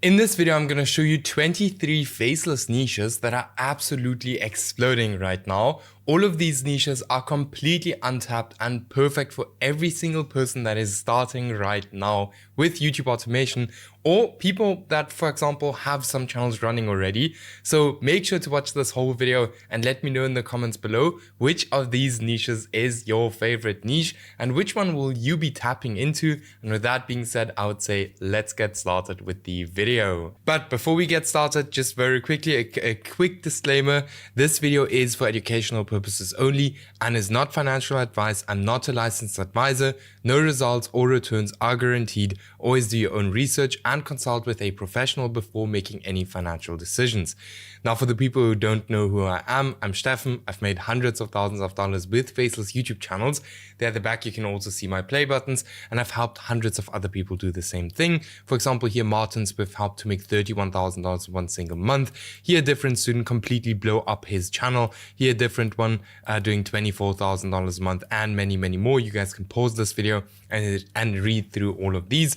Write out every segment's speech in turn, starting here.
In this video, I'm going to show you 23 faceless niches that are absolutely exploding right now. All of these niches are completely untapped and perfect for every single person that is starting right now with YouTube automation, or people that, for example, have some channels running already. So make sure to watch this whole video and let me know in the comments below which of these niches is your favorite niche and which one will you be tapping into. And with that being said, I would say let's get started with the video. But before we get started, just very quickly, a quick disclaimer. This video is for educational purposes only and is not financial advice. I'm not a licensed advisor. No results or returns are guaranteed. Always do your own research and consult with a professional before making any financial decisions. Now, for the people who don't know who I am, I'm Steffen. I've made hundreds of thousands of dollars with faceless YouTube channels. There at the back, you can also see my play buttons, and I've helped hundreds of other people do the same thing. For example, here Martin's, we've helped to make $31,000 in one single month. Here, a different student completely blow up his channel. Here, a different one doing $24,000 a month, and many, many more. You guys can pause this video and read through all of these.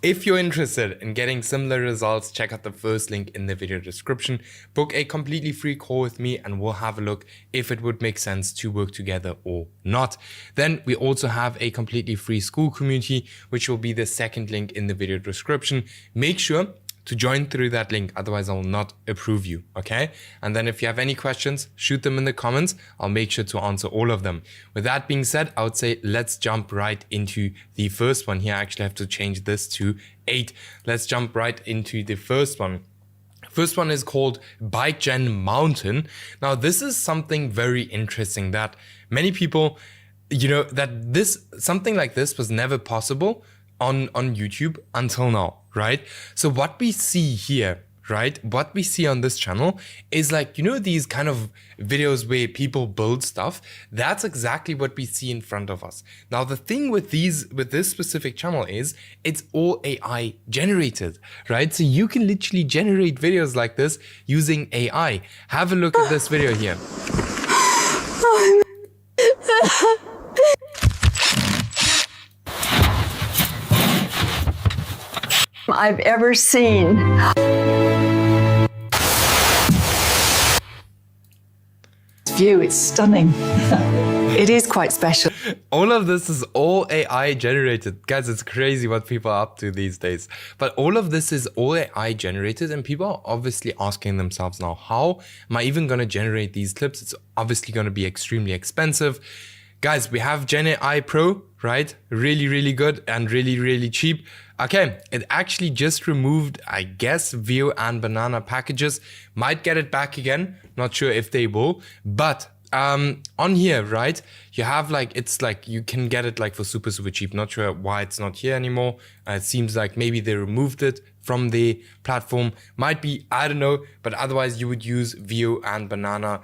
If you're interested in getting similar results, check out the first link in the video description. Book a completely free call with me and we'll have a look if it would make sense to work together or not. Then we also have a completely free Skool community, which will be the second link in the video description. Make sure to join through that link, otherwise I will not approve you, okay? And then if you have any questions, shoot them in the comments. I'll make sure to answer all of them. With that being said, I would say let's jump right into the first one. Here I actually have to change this to 8. Let's jump right into the first one. First one is called BikeGen Mountain. Now this is something very interesting that many people, that something like this was never possible on YouTube until now, right? So what we see here, right, what we see on this channel is like, these kind of videos where people build stuff. That's exactly what we see in front of us. Now, the thing with this specific channel is it's all AI generated, right? So you can literally generate videos like this using AI. Have a look at this video here. I've ever seen. View, it's stunning. It is quite special. All of this is all AI generated. Guys, it's crazy what people are up to these days. But all of this is all AI generated, and people are obviously asking themselves now, how am I even going to generate these clips? It's obviously going to be extremely expensive. Guys, we have GenAIPro, right? Really, really good and really, really cheap. Okay, it actually just removed, I guess, Veo and Banana packages. Might get it back again. Not sure if they will. But on here, right, you have it's you can get it for super, super cheap. Not sure why it's not here anymore. It seems like maybe they removed it from the platform. Might be, I don't know, but otherwise you would use Veo and Banana,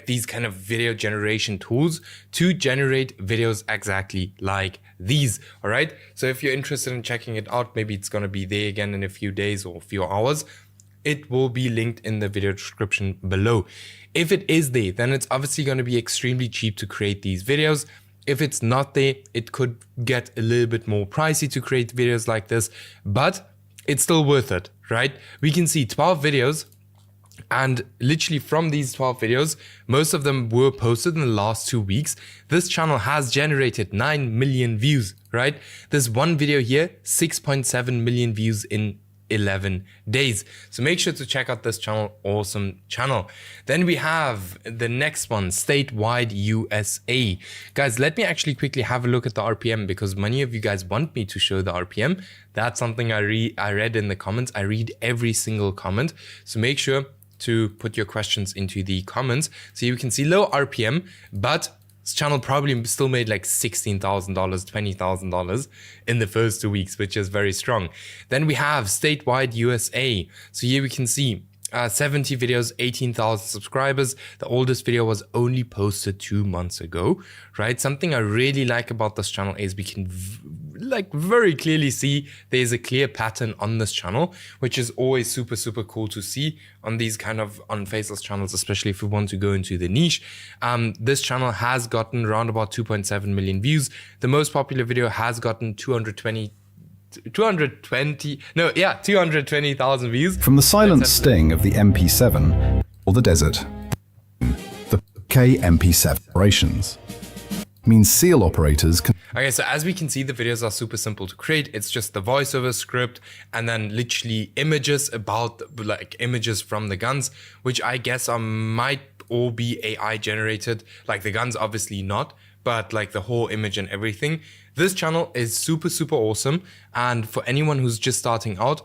these kind of video generation tools to generate videos exactly like these. All right, so if you're interested in checking it out, maybe it's going to be there again in a few days or a few hours. It will be linked in the video description below. If it is there, then it's obviously going to be extremely cheap to create these videos. If it's not there, it could get a little bit more pricey to create videos like this, but it's still worth it, right? We can see 12 videos, and literally from these 12 videos, most of them were posted in the last 2 weeks. This channel has generated 9 million views, right? There's one video here, 6.7 million views in 11 days. So make sure to check out this channel. Awesome channel. Then we have the next one, Statewide USA. Guys, let me actually quickly have a look at the RPM because many of you guys want me to show the RPM. That's something I read in the comments. I read every single comment. So make sure to put your questions into the comments. So you can see low RPM, but this channel probably still made like $16,000, $20,000 in the first 2 weeks, which is very strong. Then we have Statewide USA. So here we can see 70 videos, 18,000 subscribers. The oldest video was only posted 2 months ago, right? Something I really like about this channel is we can very clearly see there's a clear pattern on this channel, which is always super, super cool to see on these kind of on faceless channels, especially if we want to go into the niche. This channel has gotten around about 2.7 million views. The most popular video has gotten 220 220,000 views. From the silent sting of the MP7 or the desert, the MP7 operations means SEAL operators can... Okay, so as we can see, the videos are super simple to create. It's just the voiceover script and then literally images about, like, images from the guns, which I guess might all be AI generated. Like the guns, obviously not, but like the whole image and everything. This channel is super, super awesome. And for anyone who's just starting out,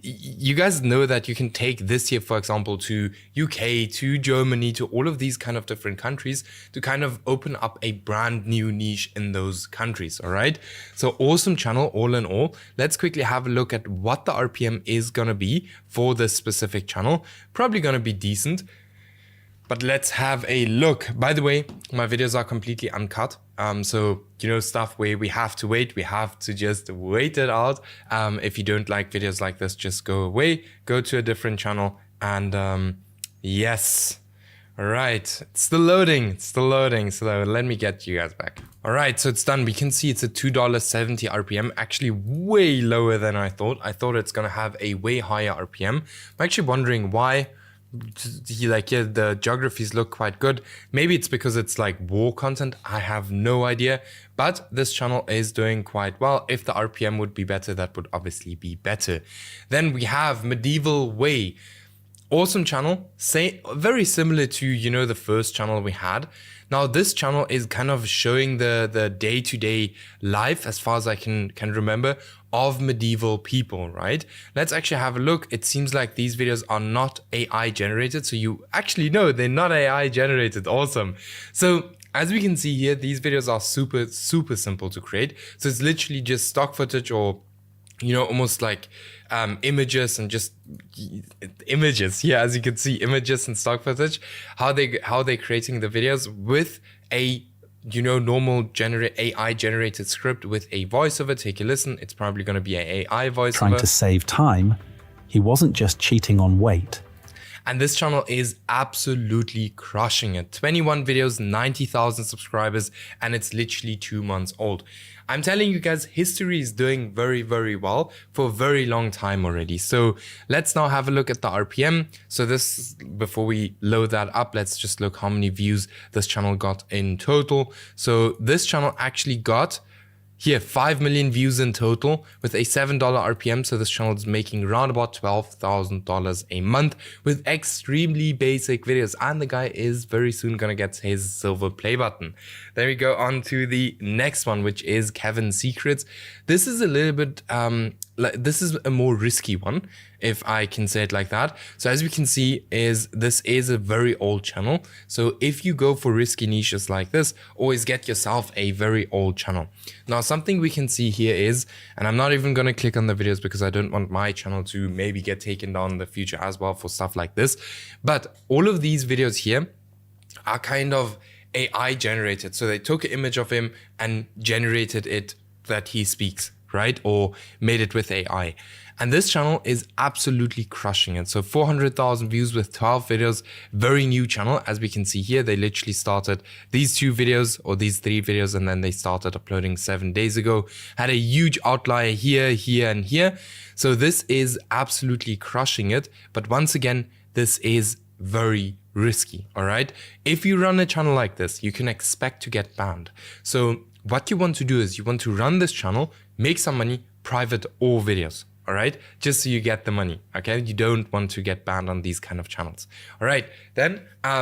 you guys know that you can take this here, for example, to UK, to Germany, to all of these kind of different countries to kind of open up a brand new niche in those countries. All right. So awesome channel all in all. Let's quickly have a look at what the RPM is going to be for this specific channel. Probably going to be decent. But let's have a look. By the way, my videos are completely uncut. So, you know, stuff where we have to wait, we have to just wait it out. If you don't like videos like this, just go away, go to a different channel. And yes, all right, it's still loading. So let me get you guys back. All right, so it's done. We can see it's a $2.70 RPM, actually way lower than I thought. I thought it's gonna have a way higher RPM. I'm actually wondering why. Like, yeah, the geographies look quite good. Maybe it's because it's like war content. I have no idea. But this channel is doing quite well. If the RPM would be better, that would obviously be better. Then we have Medieval Way. Awesome channel. Very similar to, you know, the first channel we had. Now this channel is kind of showing the day-to-day life, as far as I can remember, of medieval people, right? Let's actually have a look. It seems like these videos are not AI generated. So you actually know they're not AI generated. Awesome. So as we can see here, these videos are super, super simple to create. So it's literally just stock footage or, you know, almost like images and just images. Yeah, as you can see, images and stock footage, how they're creating the videos with a, you know, normal AI generated script with a voiceover. Take a listen. It's probably going to be an AI voiceover. Trying to save time, he wasn't just cheating on weight. And this channel is absolutely crushing it. 21 videos, 90,000 subscribers, and it's literally 2 months old. I'm telling you guys, history is doing very, very well for a very long time already. So let's now have a look at the RPM. So this, before we load that up, let's just look how many views this channel got in total. So this channel actually got here 5 million views in total with a $7 RPM. So this channel is making around about $12,000 a month with extremely basic videos. And the guy is very soon going to get his silver play button. Then we go on to the next one, which is Kevin's Secrets. This is a little bit, this is a more risky one, if I can say it like that. So as we can see, this is a very old channel. So if you go for risky niches like this, always get yourself a very old channel. Now, something we can see here is, and I'm not even going to click on the videos because I don't want my channel to maybe get taken down in the future as well for stuff like this. But all of these videos here are kind of AI generated. So they took an image of him and generated it that he speaks, right? Or made it with AI. And this channel is absolutely crushing it. So 400,000 views with 12 videos, very new channel. As we can see here, they literally started these 2 videos or these 3 videos, and then they started uploading 7 days ago. Had a huge outlier here, here, and here. So this is absolutely crushing it. But once again, this is very risky, all right? If you run a channel like this, you can expect to get banned. So what you want to do is you want to run this channel, make some money, private or videos, all right? Just so you get the money, okay? You don't want to get banned on these kind of channels. All right, then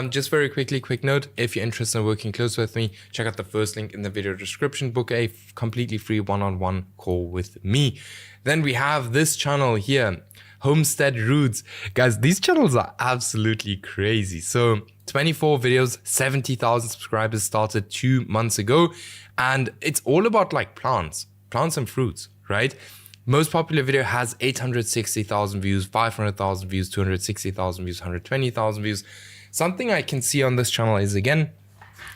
just very quickly, quick note, if you're interested in working close with me, check out the first link in the video description, book a completely free one-on-one call with me. Then we have this channel here, Homestead Roots. Guys, these channels are absolutely crazy. So 24 videos, 70,000 subscribers, started 2 months ago. And it's all about like plants and fruits, right? Most popular video has 860,000 views, 500,000 views, 260,000 views, 120,000 views. Something I can see on this channel is, again,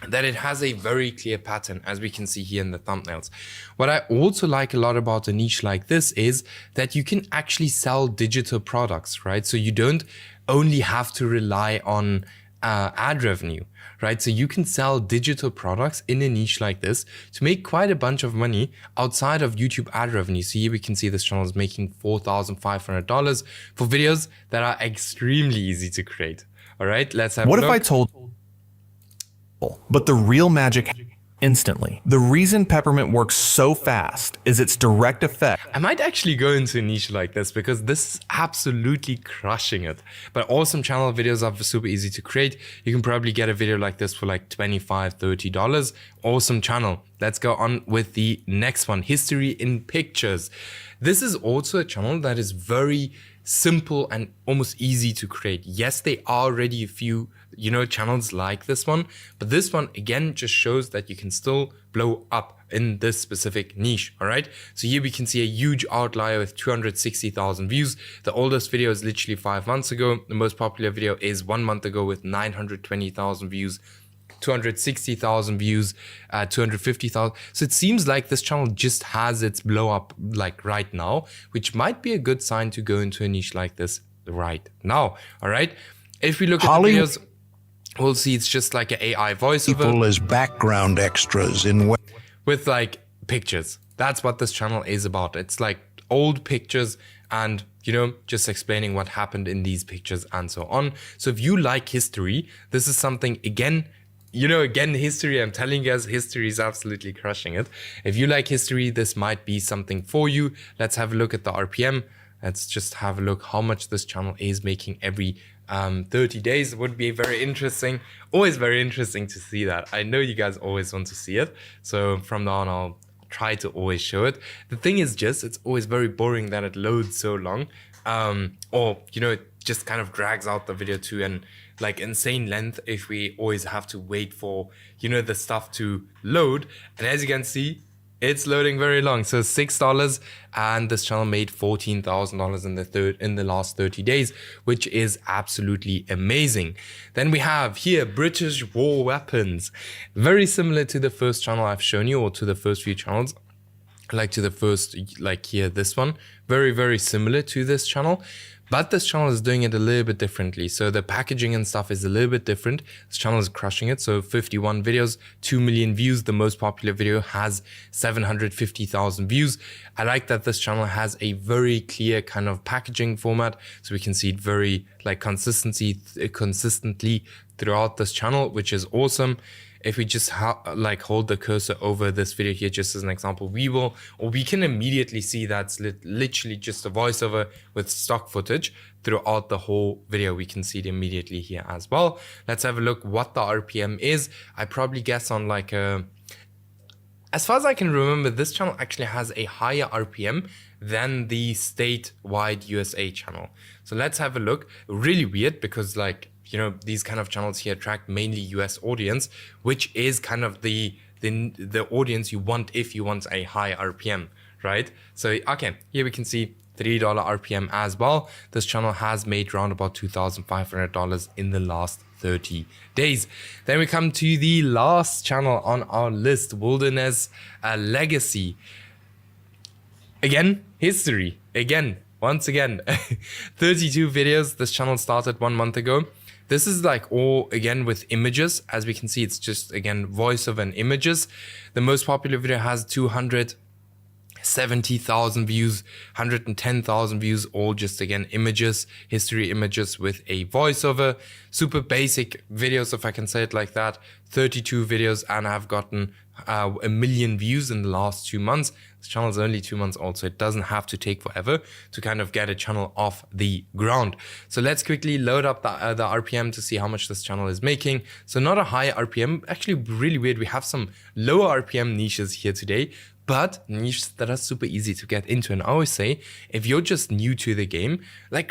that it has a very clear pattern, as we can see here in the thumbnails. What I also like a lot about a niche like this is that you can actually sell digital products, right? So you don't only have to rely on ad revenue, right? So you can sell digital products in a niche like this to make quite a bunch of money outside of YouTube ad revenue. So here we can see this channel is making $4,500 for videos that are extremely easy to create. All right, let's have a look. What if I told, but the real magic instantly? The reason Peppermint works so fast is its direct effect. I might actually go into a niche like this because this is absolutely crushing it. But awesome channel videos are super easy to create. You can probably get a video like this for like $25, $30. Awesome channel. Let's go on with the next one, History in Pictures. This is also a channel that is very simple and almost easy to create. Yes, there are already a few, channels like this one, but this one again just shows that you can still blow up in this specific niche. All right, so here we can see a huge outlier with 260,000 views. The oldest video is literally 5 months ago. The most popular video is 1 month ago with 920,000 views, 260,000 views, 250,000. So it seems like this channel just has its blow up like right now, which might be a good sign to go into a niche like this right now. All right, if we look at the videos, we'll see it's just like an AI voiceover. People as background extras in with like pictures. That's what this channel is about. It's like old pictures and, just explaining what happened in these pictures and so on. So if you like history, this is something, again, history, I'm telling you guys, history is absolutely crushing it. If you like history, this might be something for you. Let's have a look at the RPM. Let's just have a look how much this channel is making every 30 days. It would be very interesting. Always very interesting to see that. I know you guys always want to see it. So from now on, I'll try to always show it. The thing is just, it's always very boring that it loads so long. It just kind of drags out the video to an like insane length if we always have to wait for, the stuff to load. And as you can see, it's loading very long. So $6, and this channel made $14,000 in the last 30 days, which is absolutely amazing. Then we have here British war weapons, very similar to the first channel I've shown you, or to the first few channels, like to the first, like here, this one, very, very similar to this channel. But this channel is doing it a little bit differently. So the packaging and stuff is a little bit different. This channel is crushing it. So 51 videos, 2 million views. The most popular video has 750,000 views. I like that this channel has a very clear kind of packaging format. So we can see it very like consistently throughout this channel, which is awesome. If we just hold the cursor over this video here, just as an example, we can immediately see that's literally just a voiceover with stock footage throughout the whole video. We can see it immediately here as well. Let's have a look what the RPM is. I probably guess on like as far as I can remember, this channel actually has a higher RPM than the Statewide USA channel. So let's have a look. Really weird because these kind of channels here attract mainly US audience, which is kind of the audience you want if you want a high RPM, right? So, okay, here we can see $3 RPM as well. This channel has made around about $2,500 in the last 30 days. Then we come to the last channel on our list, Wilderness Legacy. Again, history. Once again, 32 videos. This channel started 1 month ago. This is like all again with images. As we can see, it's just again voiceover and images. The most popular video has 270,000 views, 110,000 views, all just again images, history images with a voiceover. Super basic videos, if I can say it like that. 32 videos, and I've gotten 1 million views in the last 2 months. This channel is only 2 months old, so it doesn't have to take forever to kind of get a channel off the ground. So let's quickly load up the RPM to see how much this channel is making. So not a high RPM, actually really weird. We have some lower RPM niches here today, but niches that are super easy to get into. And I always say, if you're just new to the game,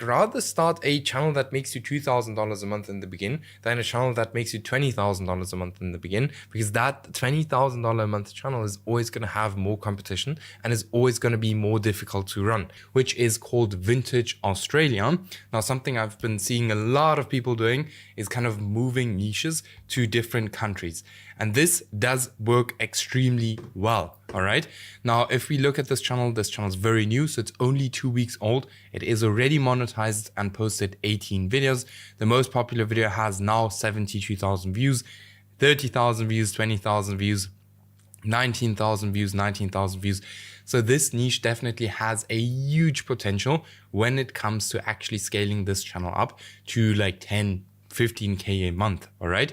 rather start a channel that makes you $2,000 a month in the beginning than a channel that makes you $20,000 a month in the beginning, because that $20,000 a month channel is always going to have more competition and is always going to be more difficult to run, which is called Vintage Australia. Now, something I've been seeing a lot of people doing is kind of moving niches to different countries. And this does work extremely well. All right. Now, if we look at this channel is very new. So it's only 2 weeks old. It is already monetized and posted 18 videos. The most popular video has now 72,000 views, 30,000 views, 20,000 views, 19,000 views, 19,000 views. So this niche definitely has a huge potential when it comes to actually scaling this channel up to like 10, 15K a month. All right.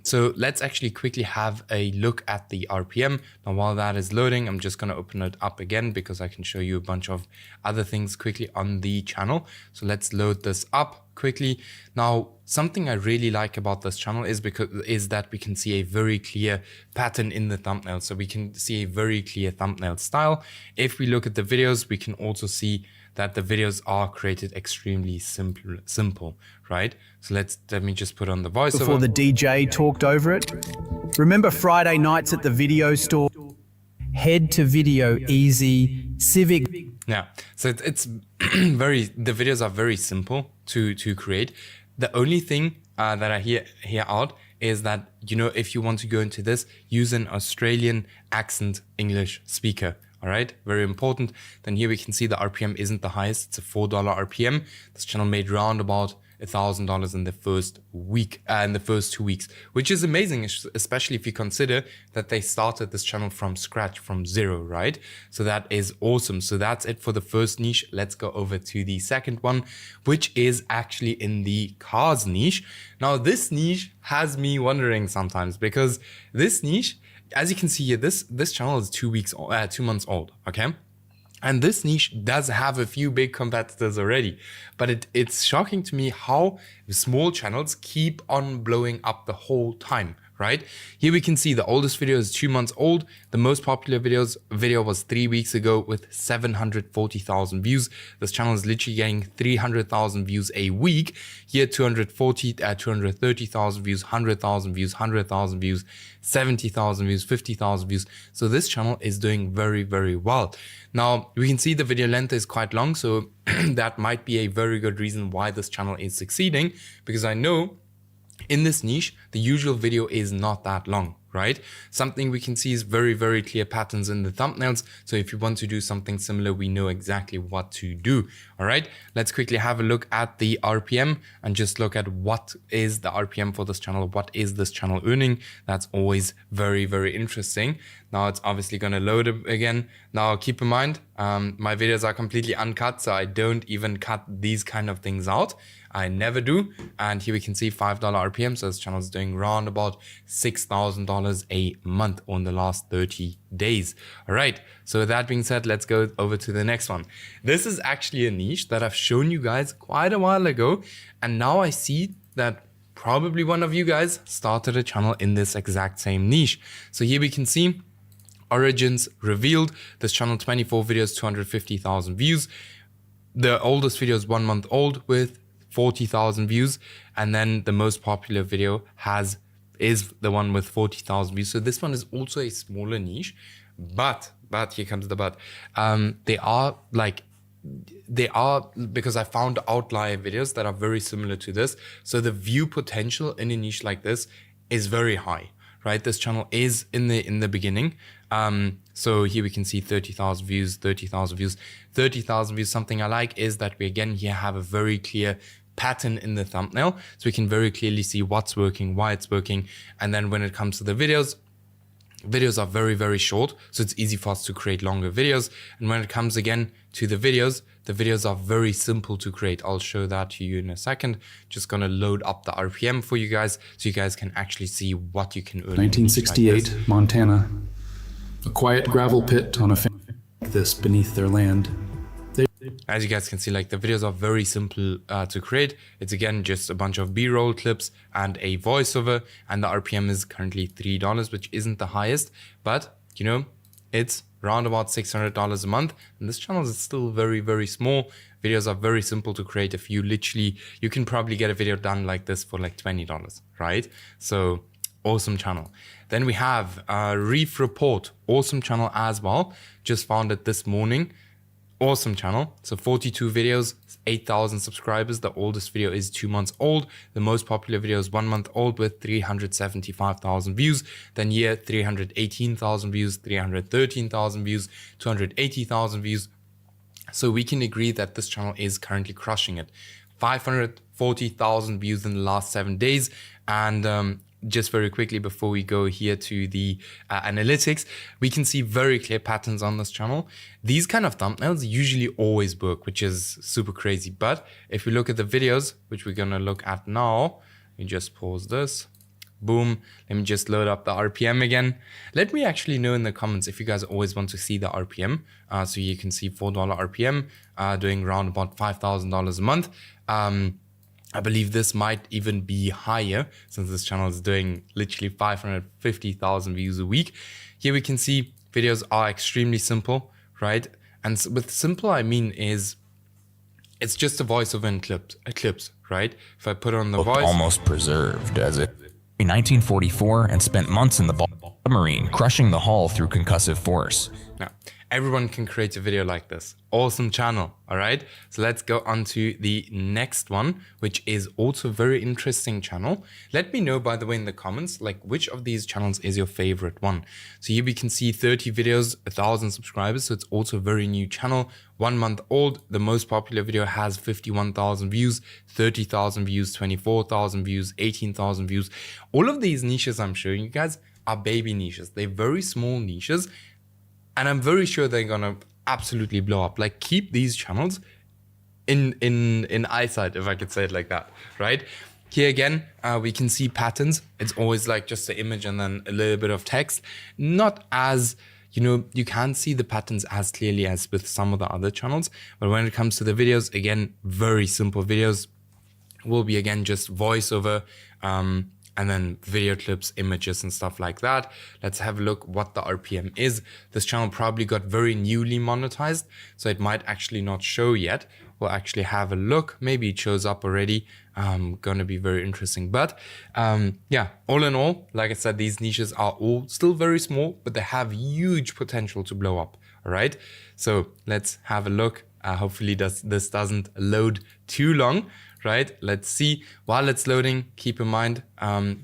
So let's actually quickly have a look at the RPM. Now, while that is loading, I'm just going to open it up again because I can show you a bunch of other things quickly on the channel. So let's load this up quickly. Now, something I really like about this channel is that we can see a very clear pattern in the thumbnail. So we can see a very clear thumbnail style. If we look at the videos, we can also see that the videos are created extremely simple, right? So let me just put on the voiceover. Before the DJ talked over it. Remember Friday nights at the video store? Head to Video Easy, Civic. Yeah, so it's the videos are very simple to create. The only thing that I hear out is that, you know, if you want to go into this, use an Australian accent English speaker. All right, very important. Then here we can see the RPM isn't the highest. It's a $4 RPM. This channel made round about $1,000 in the first week, in the first 2 weeks, which is amazing, especially if you consider that they started this channel from scratch, from zero, right? So that is awesome. So that's it for the first niche. Let's go over to the second one, which is actually in the cars niche. Now, this niche has me wondering sometimes because this niche, as you can see here, this channel is 2 months old, okay? And this niche does have a few big competitors already, but it's shocking to me how small channels keep on blowing up the whole time, right? Here we can see the oldest video is 2 months old. The most popular video was 3 weeks ago with 740,000 views. This channel is literally getting 300,000 views a week. Here 230,000 views, 100,000 views, 100,000 views, 70,000 views, 50,000 views. So this channel is doing very, very well. Now we can see the video length is quite long. So that might be a very good reason why this channel is succeeding, because I know in this niche, the usual video is not that long, right? Something we can see is very, very clear patterns in the thumbnails. So if you want to do something similar, we know exactly what to do. All right, let's quickly have a look at the RPM and just look at what is the RPM for this channel. What is this channel earning? That's always very, very interesting. Now it's obviously going to load it again. Now keep in mind, my videos are completely uncut, so I don't even cut these kind of things out. I never do. And here we can see $5 RPM. So this channel is doing around about $6,000 a month on the last 30 days. All right. So with that being said, let's go over to the next one. This is actually a niche that I've shown you guys quite a while ago. And now I see that probably one of you guys started a channel in this exact same niche. So here we can see origins revealed. This channel, 24 videos, 250,000 views. The oldest video is 1 month old with 40,000 views, and then the most popular video is the one with 40,000 views. So this one is also a smaller niche, but here comes the but. They are because I found outlier videos that are very similar to this. So the view potential in a niche like this is very high, right? This channel is in the beginning. So here we can see 30,000 views, 30,000 views, 30,000 views. Something I like is that we again here have a very clear pattern in the thumbnail, so we can very clearly see what's working, why it's working. And then when it comes to the videos are very, very short, so it's easy for us to create longer videos. And when it comes again to the videos are very simple to create. I'll show that to you in a second. Just gonna load up the RPM for you guys so you guys can actually see what you can earn. 1968, like Montana. A quiet gravel pit on a farm like this beneath their land. As you guys can see, like the videos are very simple to create. It's again just a bunch of B-roll clips and a voiceover, and the RPM is currently $3, which isn't the highest, but you know, it's around about $600 a month, and this channel is still very, very small. Videos are very simple to create. If you can probably get a video done like this for like $20, right? So awesome channel. Then we have Reef Report, awesome channel as well. Just found it this morning. Awesome channel. So 42 videos, 8,000 subscribers. The oldest video is 2 months old. The most popular video is 1 month old with 375,000 views. Then here, 318,000 views, 313,000 views, 280,000 views. So we can agree that this channel is currently crushing it. 540,000 views in the last 7 days. And just very quickly before we go here to the analytics, we can see very clear patterns on this channel. These kind of thumbnails usually always work, which is super crazy. But if we look at the videos, which we're gonna look at now, we just pause this. Boom. Let me just load up the RPM again. Let me actually know in the comments if you guys always want to see the RPM. So you can see $4 RPM doing around about $5,000 a month. I believe this might even be higher since this channel is doing literally 550,000 views a week. Here we can see videos are extremely simple, right? And with simple, I mean is it's just a voiceover and clips, right? If I put on the voice, almost preserved as it in 1944 and spent months in the submarine, crushing the hull through concussive force. now everyone can create a video like this. Awesome channel. All right, so let's go on to the next one, which is also a very interesting channel. Let me know, by the way, in the comments, like which of these channels is your favorite one. So here we can see 30 videos, 1,000 subscribers. So it's also a very new channel, 1 month old. The most popular video has 51,000 views, 30,000 views, 24,000 views, 18,000 views. All of these niches I'm showing you guys are baby niches. They're very small niches. And I'm very sure they're gonna absolutely blow up. Like, keep these channels in eyesight, if I could say it like that, right? Here again, we can see patterns. It's always like just the image and then a little bit of text. Not as, you know, you can't see the patterns as clearly as with some of the other channels. But when it comes to the videos, again, very simple videos. Will be again just voiceover, and then video clips, images and stuff like that. Let's have a look what the RPM is. This channel probably got very newly monetized, so it might actually not show yet. We'll actually have a look. Maybe it shows up already. Gonna be very interesting. But yeah, all in all, like I said, these niches are all still very small, but they have huge potential to blow up. All right, so let's have a look. Hopefully this doesn't load too long. Right, let's see. While it's loading, keep in mind,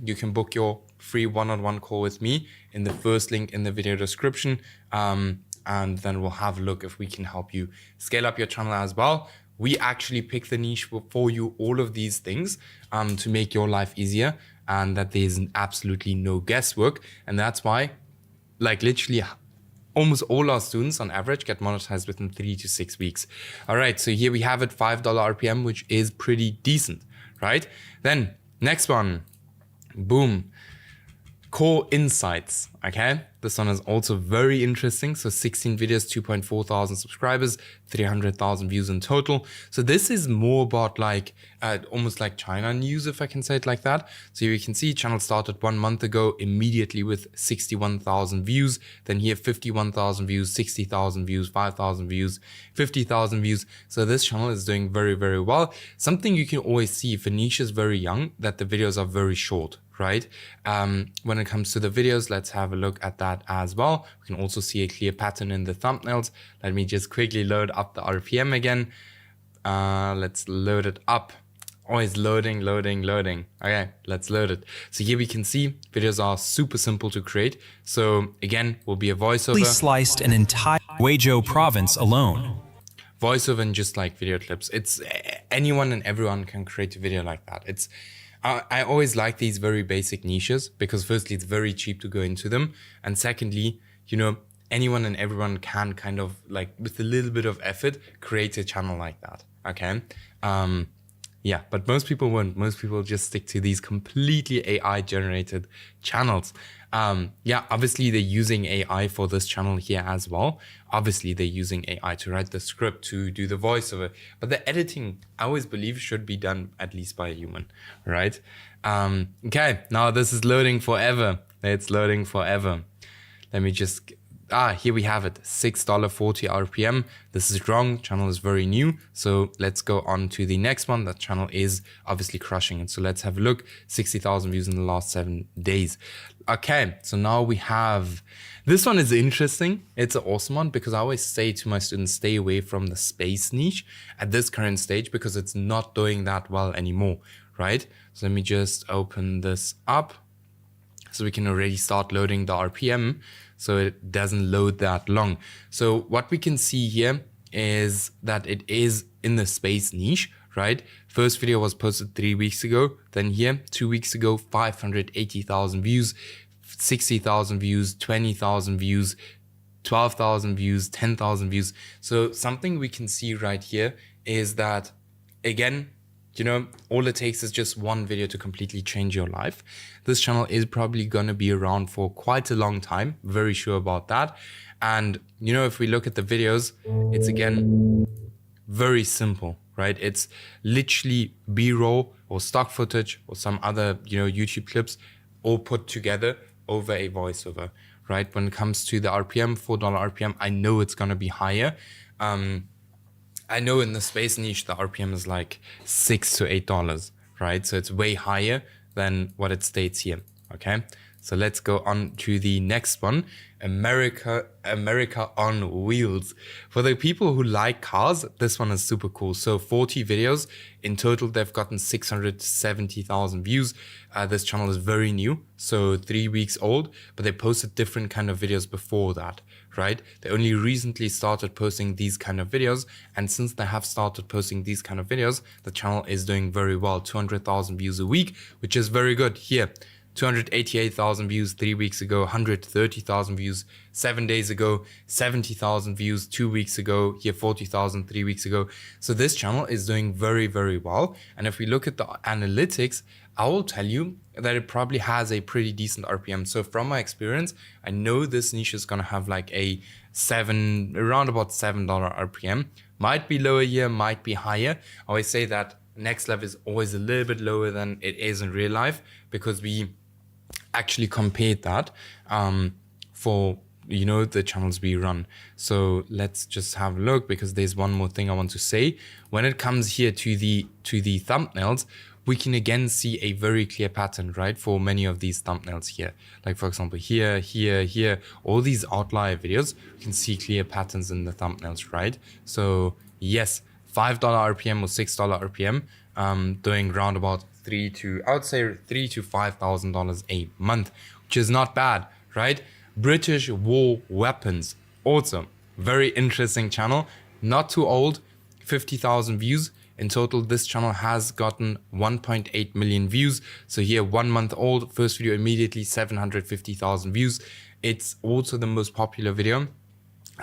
you can book your free one-on-one call with me in the first link in the video description. And then we'll have a look if we can help you scale up your channel as well. We actually pick the niche for you, all of these things, to make your life easier, and that there's absolutely no guesswork. And that's why, like, literally almost all our students on average get monetized within 3 to 6 weeks. All right, so here we have it, $5 RPM, which is pretty decent, right? Then next one, boom, core insights, okay? This one is also very interesting. So 16 videos, 2.4 thousand subscribers, 300,000 views in total. So this is more about like, almost like China news, if I can say it like that. So you can see channel started 1 month ago, immediately with 61,000 views. Then here 51,000 views, 60,000 views, 5,000 views, 50,000 views. So this channel is doing very, very well. Something you can always see if a niche is very young, that the videos are very short, right? When it comes to the videos, let's have a look at that as well. We can also see a clear pattern in the thumbnails. Let me just quickly load up the RPM again. Let's load it up. Always loading. Okay, let's load it. So here we can see videos are super simple to create. So again, will be a voiceover. We sliced an entire Guizhou province alone. Voiceover and just like video clips. It's anyone and everyone can create a video like that. It's I always like these very basic niches because firstly, it's very cheap to go into them. And secondly, you know, anyone and everyone can kind of like with a little bit of effort, create a channel like that. Okay. Yeah, but most people won't. Most people just stick to these completely AI generated channels. Yeah, obviously they're using AI for this channel here as well. Obviously they're using AI to write the script, to do the voiceover, but the editing, I always believe, should be done at least by a human, right? Okay, now this is loading forever. It's loading forever. Let me just, here we have it, $6.40 RPM. This is wrong, channel is very new. So let's go on to the next one. That channel is obviously crushing it. So let's have a look, 60,000 views in the last 7 days. Okay, so now we have, this one is interesting. It's an awesome one because I always say to my students, stay away from the space niche at this current stage because it's not doing that well anymore, right? So let me just open this up so we can already start loading the RPM so it doesn't load that long. So what we can see here is that it is in the space niche, right? First video was posted 3 weeks ago. Then here, 2 weeks ago, 580,000 views, 60,000 views, 20,000 views, 12,000 views, 10,000 views. So something we can see right here is that, again, you know, all it takes is just one video to completely change your life. This channel is probably going to be around for quite a long time. Very sure about that. And, you know, if we look at the videos, it's again, very simple, right? It's literally B-roll or stock footage or some other, you know, YouTube clips all put together over a voiceover, right? When it comes to the RPM, $4 RPM, I know it's going to be higher. I know in the space niche, the RPM is like $6 to $8, right? So it's way higher than what it states here, okay? So let's go on to the next one, America on Wheels. For the people who like cars, this one is super cool. So 40 videos. In total, they've gotten 670,000 views. This channel is very new, so 3 weeks old, but they posted different kind of videos before that, right? They only recently started posting these kind of videos. And since they have started posting these kind of videos, the channel is doing very well. 200,000 views a week, which is very good. Here, 288,000 views 3 weeks ago, 130,000 views 7 days ago, 70,000 views 2 weeks ago, here 40,000 3 weeks ago. So this channel is doing very, very well. And if we look at the analytics, I will tell you that it probably has a pretty decent RPM. So from my experience, I know this niche is going to have like a around about $7 RPM. Might be lower here, might be higher. I always say that next level is always a little bit lower than it is in real life because we actually compared that for, you know, the channels we run. So let's just have a look because there's one more thing I want to say. When it comes here to the thumbnails, we can again see a very clear pattern, right? For many of these thumbnails here, like for example, here, all these outlier videos, you can see clear patterns in the thumbnails, right? So yes, $5 RPM or $6 RPM, doing round about $3,000 to $5,000 a month, which is not bad, right? British war weapons, awesome, very interesting channel, not too old, 50,000 views. In total, this channel has gotten 1.8 million views. So here, 1 month old, first video immediately 750,000 views. It's also the most popular video.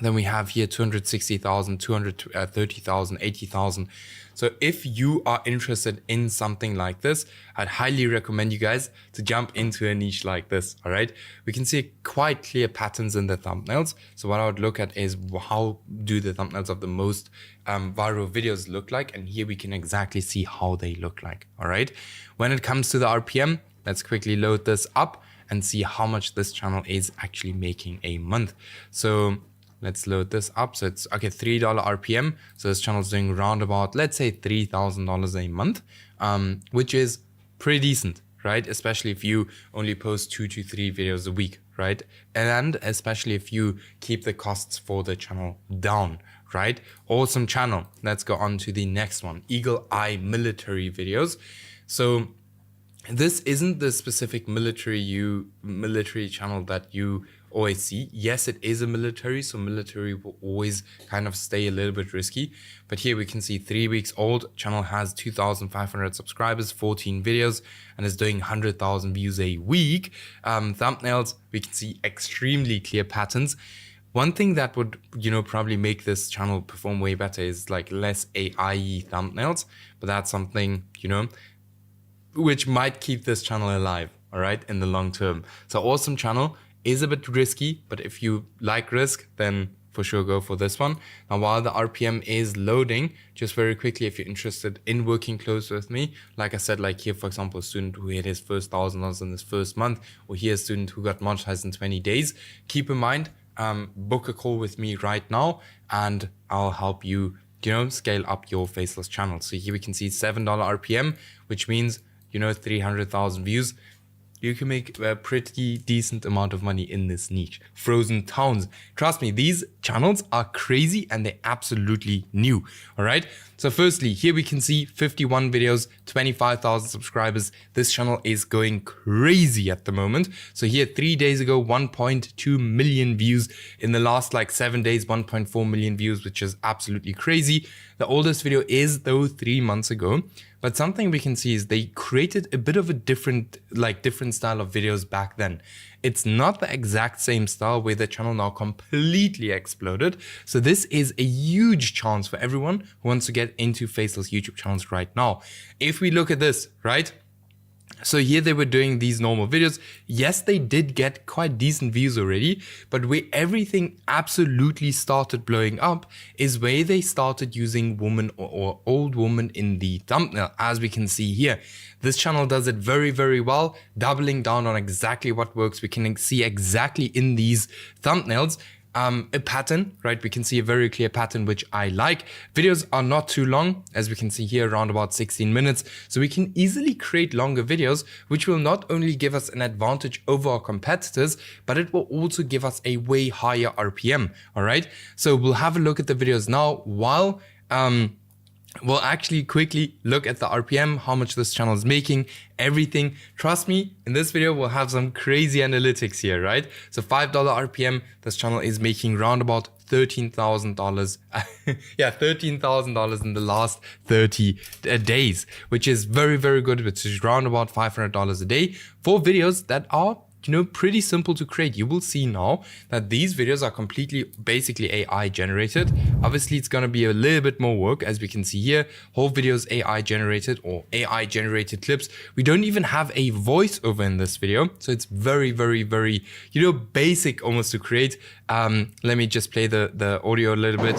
Then we have here 260,000, 230,000, 80,000. So if you are interested in something like this, I'd highly recommend you guys to jump into a niche like this, all right? We can see quite clear patterns in the thumbnails. So what I would look at is how do the thumbnails of the most viral videos look like? And here we can exactly see how they look like, all right? When it comes to the RPM, let's quickly load this up and see how much this channel is actually making a month. So let's load this up. So it's okay, $3 RPM. So this channel is doing around about, let's say $3,000 a month, which is pretty decent, right? Especially if you only post 2 to 3 videos a week, right? And especially if you keep the costs for the channel down, right? Awesome channel. Let's go on to the next one, Eagle Eye military videos. So this isn't the specific military channel that you always see. Yes, it is a military, so military will always kind of stay a little bit risky. But here we can see 3 weeks old, channel has 2,500 subscribers, 14 videos, and is doing 100,000 views a week. Thumbnails, we can see extremely clear patterns. One thing that would, you know, probably make this channel perform way better is like less AI thumbnails, but that's something, you know, which might keep this channel alive, all right, in the long term. So awesome channel, is a bit risky, but if you like risk, then for sure go for this one. Now, while the RPM is loading, just very quickly, if you're interested in working close with me, like I said, like here, for example, a student who hit his first $1,000 in his first month, or here a student who got monetized in 20 days, keep in mind, book a call with me right now and I'll help you, scale up your faceless channel. So here we can see $7 RPM, which means, 300,000 views. You can make a pretty decent amount of money in this niche. Frozen towns. Trust me, these channels are crazy and they're absolutely new. All right. So firstly, here we can see 51 videos, 25,000 subscribers. This channel is going crazy at the moment. So here 3 days ago, 1.2 million views. In the last 7 days, 1.4 million views, which is absolutely crazy. The oldest video is though 3 months ago. But something we can see is they created a bit of a different style of videos back then. It's not the exact same style where the channel now completely exploded. So this is a huge chance for everyone who wants to get into faceless YouTube channels right now. If we look at this, right? So here they were doing these normal videos. Yes, they did get quite decent views already, but where everything absolutely started blowing up is where they started using woman or old woman in the thumbnail, as we can see here. This channel does it very, very well, doubling down on exactly what works. We can see exactly in these thumbnails a pattern, right? We can see a very clear pattern, which I like. Videos are not too long, as we can see here, around about 16 minutes. So we can easily create longer videos, which will not only give us an advantage over our competitors, but it will also give us a way higher RPM. All right. So we'll have a look at the videos now while we'll actually quickly look at the RPM, how much this channel is making, everything. Trust me, in this video, we'll have some crazy analytics here, right? So $5 RPM, this channel is making round about $13,000. Yeah, $13,000 in the last 30 days, which is very, very good, which is round about $500 a day for videos that are pretty simple to create. You will see now that these videos are completely basically AI generated. Obviously, it's going to be a little bit more work, as we can see here. Whole videos AI generated or AI generated clips. We don't even have a voiceover in this video. So it's very, very, very, basic almost to create. Let me just play the audio a little bit.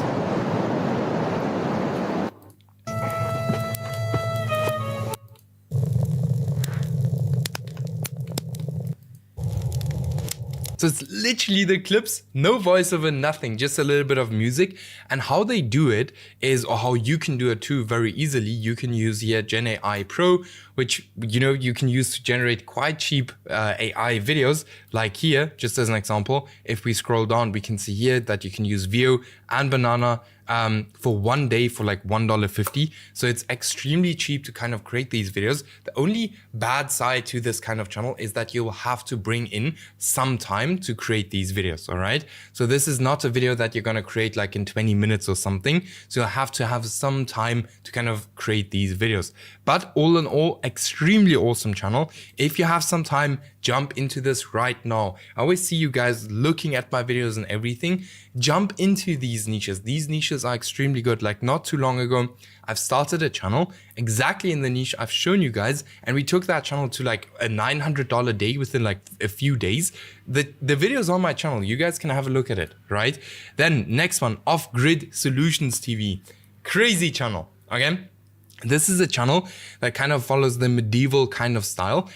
So it's literally the clips, no voiceover, nothing, just a little bit of music. And how they do it is, or how you can do it too very easily, you can use here GenAIPro, which, you can use to generate quite cheap AI videos. Like here, just as an example, if we scroll down, we can see here that you can use Veo and Banana for 1 day for like $1.50. So it's extremely cheap to kind of create these videos. The only bad side to this kind of channel is that you will have to bring in some time to create these videos, all right? So this is not a video that you're gonna create like in 20 minutes or something. So you'll have to have some time to kind of create these videos. But all in all, extremely awesome channel. If you have some time, jump into this right now. I always see you guys looking at my videos and everything. Jump into these niches. These niches are extremely good. Like not too long ago, I've started a channel exactly in the niche I've shown you guys, and we took that channel to like a $900 day within like a few days. The video's on my channel. You guys can have a look at it, right? Then next one, Offgrid Solutions TV. Crazy channel, okay? This is a channel that kind of follows the medieval kind of style.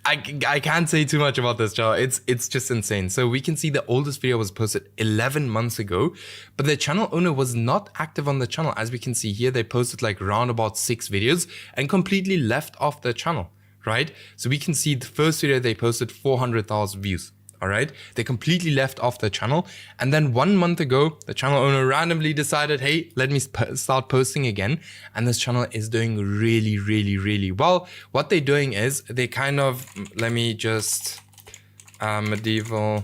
I can't say too much about this channel. It's just insane. So we can see the oldest video was posted 11 months ago, but the channel owner was not active on the channel. As we can see here, they posted like around about 6 videos and completely left off the channel, right? So we can see the first video they posted 400,000 views. All right, they completely left off the channel. And then 1 month ago, the channel owner randomly decided, hey, let me start posting again. And this channel is doing really, really, really well. What they're doing is they kind of, let me just, medieval,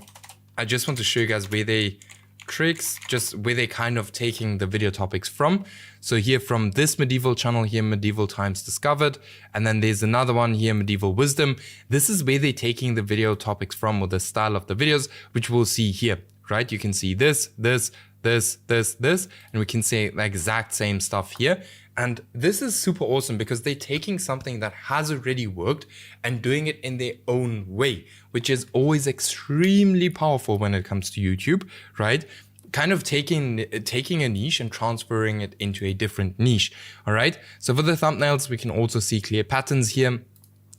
I just want to show you guys where they tricks, just where they kind of taking the video topics from. So here from this medieval channel here, Medieval Times Discovered, and then there's another one here, Medieval Wisdom. This is where they're taking the video topics from, or the style of the videos, which we'll see here, right? You can see this, and we can see the exact same stuff here. And this is super awesome because they're taking something that has already worked and doing it in their own way, which is always extremely powerful when it comes to YouTube, right? Kind of taking a niche and transferring it into a different niche, all right? So for the thumbnails, we can also see clear patterns here.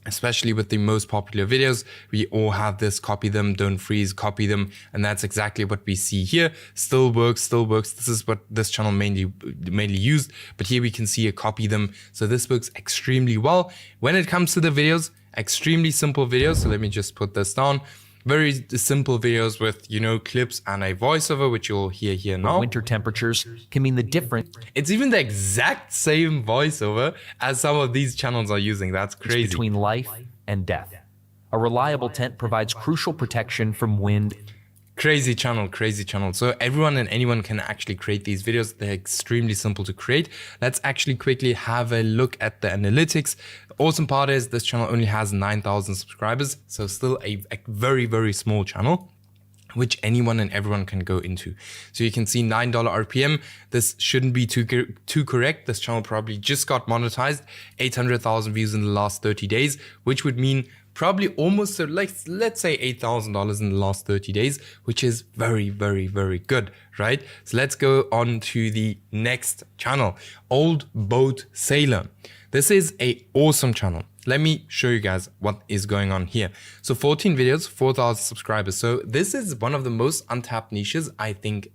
especially with the most popular videos. We all have this copy them, don't freeze, copy them. And that's exactly what we see here. Still works. This is what this channel mainly used. But here we can see a copy them. So this works extremely well. When it comes to the videos, extremely simple videos. So let me just put this down. Very simple videos with, you know, clips and a voiceover, which you'll hear here now. Winter temperatures can mean the difference. It's even the exact same voiceover as some of these channels are using. That's crazy. Between life and death. A reliable tent provides crucial protection from wind. Crazy channel. So everyone and anyone can actually create these videos. They're extremely simple to create. Let's actually quickly have a look at the analytics. The awesome part is this channel only has 9,000 subscribers. So still a very, very small channel, which anyone and everyone can go into. So you can see $9 RPM. This shouldn't be too correct. This channel probably just got monetized, 800,000 views in the last 30 days, which would mean probably almost like, let's say $8,000 in the last 30 days, which is very, very, very good, right? So let's go on to the next channel, Old Boat Sailor. This is an awesome channel. Let me show you guys what is going on here. So 14 videos, 4,000 subscribers. So this is one of the most untapped niches I think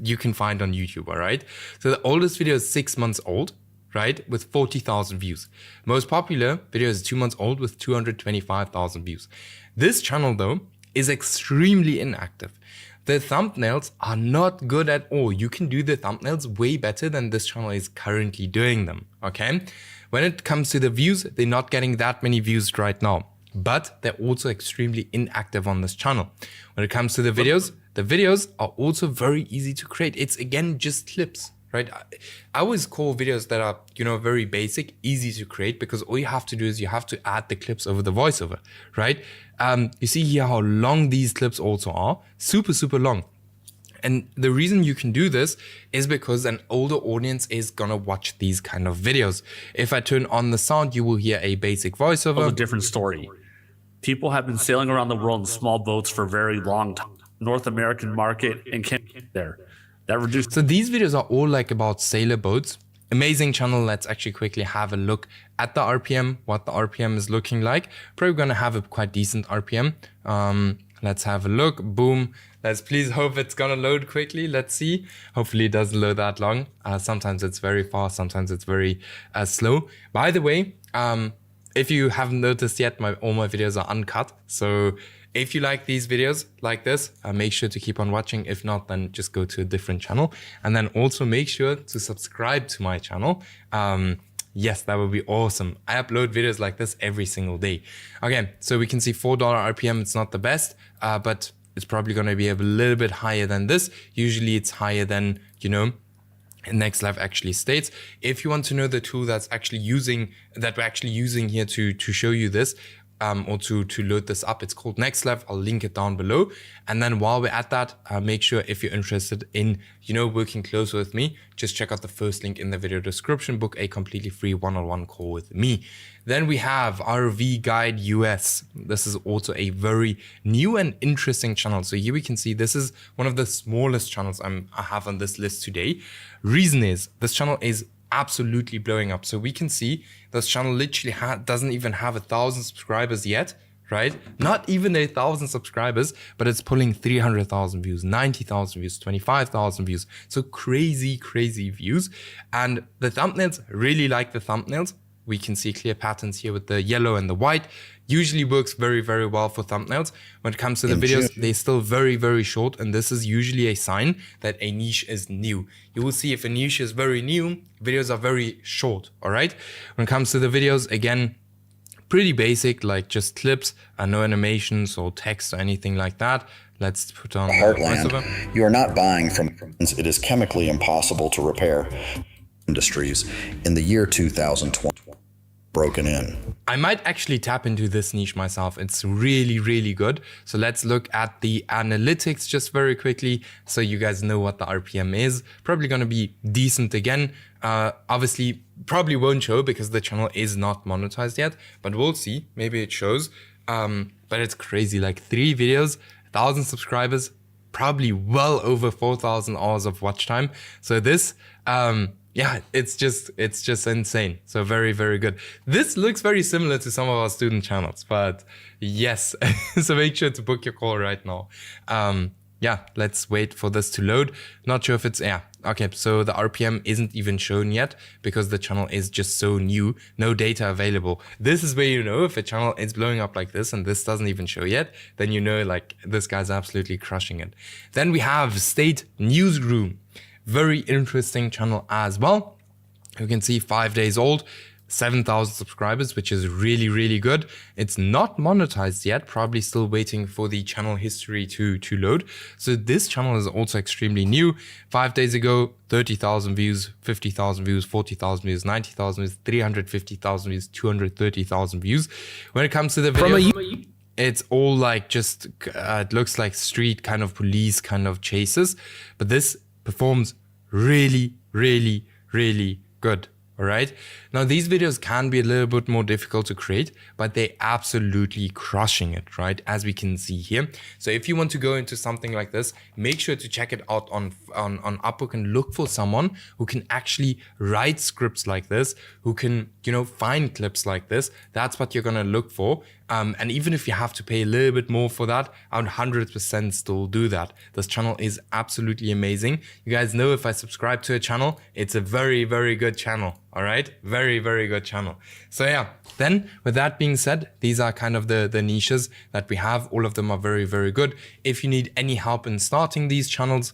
you can find on YouTube, all right? So the oldest video is 6 months old, right? With 40,000 views. Most popular video is 2 months old with 225,000 views. This channel though is extremely inactive. The thumbnails are not good at all. You can do the thumbnails way better than this channel is currently doing them, okay? When it comes to the views, they're not getting that many views right now, but they're also extremely inactive on this channel. When it comes to the videos are also very easy to create. It's again, just clips, right? I always call videos that are, you know, very basic, easy to create, because all you have to do is you have to add the clips over the voiceover, right? You see here how long these clips also are, super, super long. And the reason you can do this is because an older audience is gonna watch these kind of videos. If I turn on the sound, you will hear a basic voiceover. It's a different story. People have been sailing around the world in small boats for a very long time. North American market and can't get there. That reduced. So these videos are all like about sailor boats. Amazing channel. Let's actually quickly have a look at the RPM, what the RPM is looking like. Probably gonna have a quite decent RPM. Let's have a look. Boom. Let's please hope it's gonna load quickly. Let's see. Hopefully it doesn't load that long. Sometimes it's very fast, sometimes it's very slow. By the way, if you haven't noticed yet, all my videos are uncut. So if you like these videos like this, make sure to keep on watching. If not, then just go to a different channel. And then also make sure to subscribe to my channel. Yes, that would be awesome. I upload videos like this every single day. Okay, so we can see $4 RPM. It's not the best, but it's probably going to be a little bit higher than this. Usually it's higher than, you know, NextLab actually states. If you want to know the tool that we're actually using here to show you this, or to load this up, it's called NextLab. I'll link it down below. And then while we're at that, make sure if you're interested in, you know, working closer with me, just check out the first link in the video description, book a completely free one-on-one call with me. Then we have RV Guide US. This is also a very new and interesting channel. So here we can see this is one of the smallest channels I have on this list today. Reason is this channel is absolutely blowing up. So we can see this channel literally doesn't even have 1,000 subscribers yet, right? Not even 1,000 subscribers, but it's pulling 300,000 views, 90,000 views, 25,000 views. So crazy, crazy views. And the thumbnails, really like the thumbnails. We can see clear patterns here with the yellow and the white. Usually works very, very well for thumbnails. When it comes to the videos, they're still very, very short. And this is usually a sign that a niche is new. You will see if a niche is very new, videos are very short, all right? When it comes to the videos, again, pretty basic, like just clips, no animations or text or anything like that. Let's put on Heartland. You are not buying from, it is chemically impossible to repair industries in the year 2020. Broken in. I might actually tap into this niche myself. It's really, really good. So let's look at the analytics just very quickly so you guys know what the RPM is. Probably going to be decent again. Obviously, probably won't show because the channel is not monetized yet, but we'll see. Maybe it shows. But it's crazy. Like 3 videos, 1,000 subscribers, probably well over 4,000 hours of watch time. So this yeah, it's just insane. So very, very good. This looks very similar to some of our student channels, but yes. So make sure to book your call right now. Yeah, let's wait for this to load. Not sure if it's, yeah. Okay, so the RPM isn't even shown yet because the channel is just so new. No data available. This is where you know if a channel is blowing up like this and this doesn't even show yet, then you know like this guy's absolutely crushing it. Then we have State Newsroom. Very interesting channel as well. You can see 5 days old. 7,000 subscribers, which is really, really good. It's not monetized yet, probably still waiting for the channel history to load. So this channel is also extremely new. 5 days ago, 30,000 views, 50,000 views, 40,000 views, 90,000 views, 350,000 views, 230,000 views. When it comes to the video, it's all like just, it looks like street kind of police kind of chases, but this performs really, really, really good. All right. Now, these videos can be a little bit more difficult to create, but they're absolutely crushing it, right? As we can see here. So if you want to go into something like this, make sure to check it out on Upwork and look for someone who can actually write scripts like this, who can, you know, find clips like this. That's what you're going to look for. And even if you have to pay a little bit more for that, I would 100% still do that. This channel is absolutely amazing. You guys know if I subscribe to a channel, it's a very, very good channel. All right. Very, very good channel. So yeah, then with that being said, these are kind of the niches that we have. All of them are very, very good. If you need any help in starting these channels,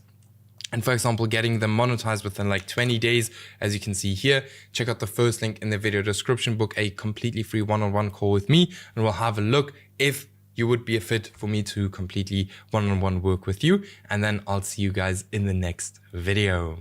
and for example, getting them monetized within like 20 days, as you can see here, check out the first link in the video description, book a completely free one-on-one call with me, and we'll have a look if you would be a fit for me to completely one-on-one work with you. And then I'll see you guys in the next video.